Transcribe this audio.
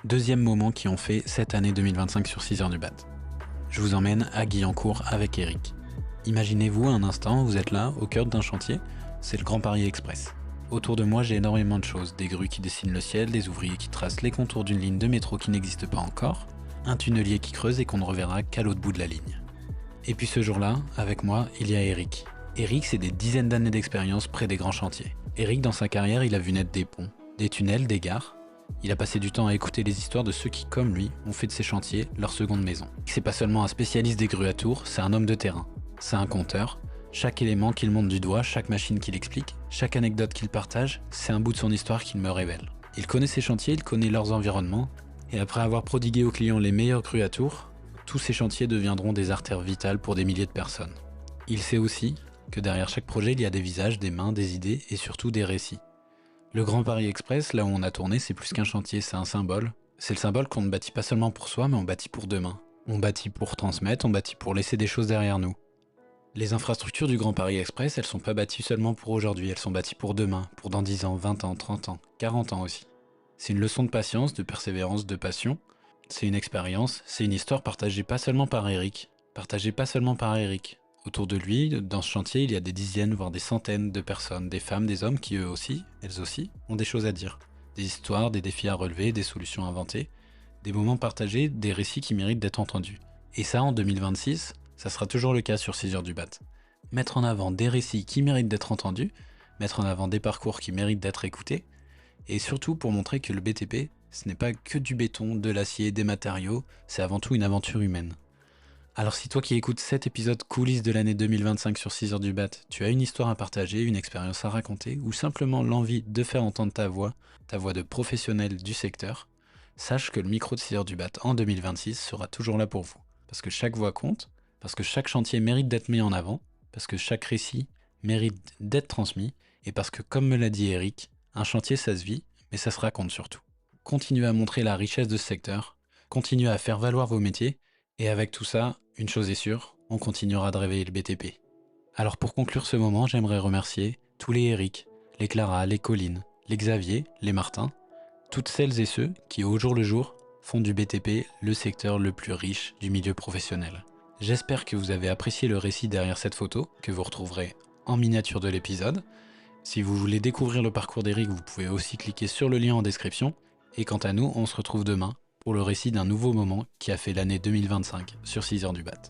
Deuxième moment qui ont fait cette année 2025 sur 6 heures du bat. Je vous emmène à Guyancourt avec Eric. Imaginez-vous un instant, vous êtes là, au cœur d'un chantier, c'est le Grand Paris Express. Autour de moi, j'ai énormément de choses, des grues qui dessinent le ciel, des ouvriers qui tracent les contours d'une ligne de métro qui n'existe pas encore, un tunnelier qui creuse et qu'on ne reverra qu'à l'autre bout de la ligne. Et puis ce jour-là, avec moi, il y a Eric. Eric, c'est des dizaines d'années d'expérience près des grands chantiers. Eric, dans sa carrière, il a vu naître des ponts, des tunnels, des gares. Il a passé du temps à écouter les histoires de ceux qui, comme lui, ont fait de ces chantiers leur seconde maison. C'est pas seulement un spécialiste des grues à tours, c'est un homme de terrain. C'est un conteur. Chaque élément qu'il monte du doigt, chaque machine qu'il explique, chaque anecdote qu'il partage, c'est un bout de son histoire qu'il me révèle. Il connaît ses chantiers, il connaît leurs environnements, et après avoir prodigué aux clients les meilleures grues à tours, tous ces chantiers deviendront des artères vitales pour des milliers de personnes. Il sait aussi que derrière chaque projet, il y a des visages, des mains, des idées et surtout des récits. Le Grand Paris Express, là où on a tourné, c'est plus qu'un chantier, c'est un symbole. C'est le symbole qu'on ne bâtit pas seulement pour soi, mais on bâtit pour demain. On bâtit pour transmettre, on bâtit pour laisser des choses derrière nous. Les infrastructures du Grand Paris Express, elles sont pas bâties seulement pour aujourd'hui, elles sont bâties pour demain, pour dans 10 ans, 20 ans, 30 ans, 40 ans aussi. C'est une leçon de patience, de persévérance, de passion. C'est une expérience, c'est une histoire partagée pas seulement par Eric. Autour de lui, dans ce chantier, il y a des dizaines, voire des centaines de personnes, des femmes, des hommes qui eux aussi, elles aussi, ont des choses à dire. Des histoires, des défis à relever, des solutions inventées, des moments partagés, des récits qui méritent d'être entendus. Et ça, en 2026, ça sera toujours le cas sur 6 heures du bat. Mettre en avant des récits qui méritent d'être entendus, mettre en avant des parcours qui méritent d'être écoutés, et surtout pour montrer que le BTP, ce n'est pas que du béton, de l'acier, des matériaux, c'est avant tout une aventure humaine. Alors si toi qui écoutes cet épisode coulisses de l'année 2025 sur 6 heures du bat, tu as une histoire à partager, une expérience à raconter, ou simplement l'envie de faire entendre ta voix de professionnel du secteur, sache que le micro de 6 heures du bat en 2026 sera toujours là pour vous. Parce que chaque voix compte, parce que chaque chantier mérite d'être mis en avant, parce que chaque récit mérite d'être transmis, et parce que comme me l'a dit Eric, un chantier ça se vit, mais ça se raconte surtout. Continuez à montrer la richesse de ce secteur, continuez à faire valoir vos métiers, et avec tout ça, une chose est sûre, on continuera de réveiller le BTP. Alors pour conclure ce moment, j'aimerais remercier tous les Eric, les Clara, les Colline, les Xavier, les Martin, toutes celles et ceux qui au jour le jour font du BTP le secteur le plus riche du milieu professionnel. J'espère que vous avez apprécié le récit derrière cette photo, que vous retrouverez en miniature de l'épisode. Si vous voulez découvrir le parcours d'Eric, vous pouvez aussi cliquer sur le lien en description. Et quant à nous, on se retrouve demain pour le récit d'un nouveau moment qui a fait l'année 2025 sur 6 heures du bat.